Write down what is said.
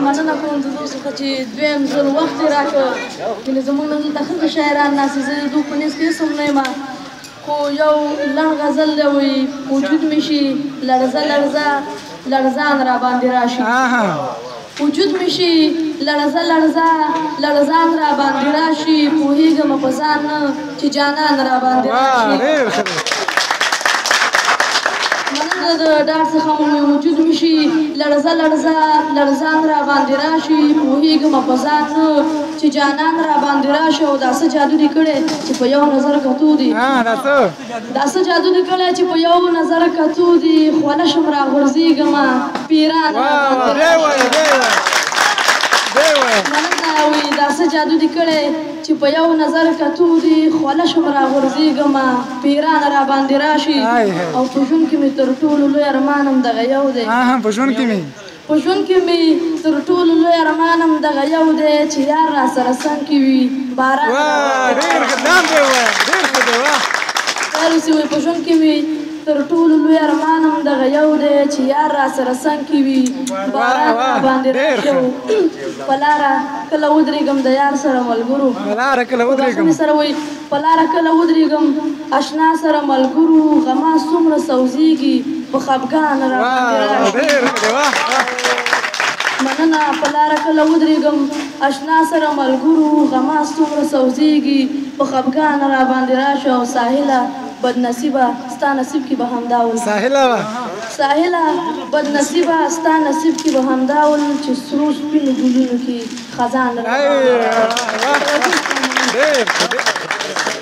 مننه کوم د دوی څخه چې دویم ځل وخت یې راکړ یعنې زموږ نه دلته ښځه شاعران ناست زه د دوی په نیز کې هېڅ هم نه یم خو یو لنډ غزل دی وایي وجود مې شي لړزه لړزه لړزان راباندې راشي وجود مې شي لړزه لړزه لړزان راباندې راشي پوهېږم په ځان نه چې جانان راباندې راشي مننه د ډاډ څخه مو وجود مې شي لړزه لړزه لړزان راباندې راشي پوهېږم په ځان نه چې جانان راباندې راشي او دا څه جادو دې کړی چې په یو نظر کتو دي دا څه جادو دې کړی چې په یو نظر کتو دي خوله شم راغورځېږمه پیران مننه وایي دا څه جادو دې کړی چې په یو نظر کتو دي خوله شم راغورځېږمه پیران راباندې راشي او په ژوند کې مې تر ټولو لوی ارمان هم دغه یو دی په ژوند کې مې تر ټولو لوی ارمان هم دغه یو دی چې یار را سره څنګ کې وي باران په ژوند کې مې تر ټولو لوی ارمان هم دغه یو دی چې یار را سره څنګ کې وي باران راباندې راشي په لاره کله ودرېږم د یار سره ملګرو سره وایي په لاره کله ودرېږم اشنا سره ملګرو غما څومره سوځېږي په خفګان راباندې راشي مننه په لاره کله ودرېږم اشنا سره ملګرو غما څومره سوځېږي په خفګان راباندې راشي او ساحله بدنصیبه ستا نصیب کې به همدا ول ساحله بدنصیبه ستا نصیب کې به همدا ول چې سرو سپینو ګلونو کې خزان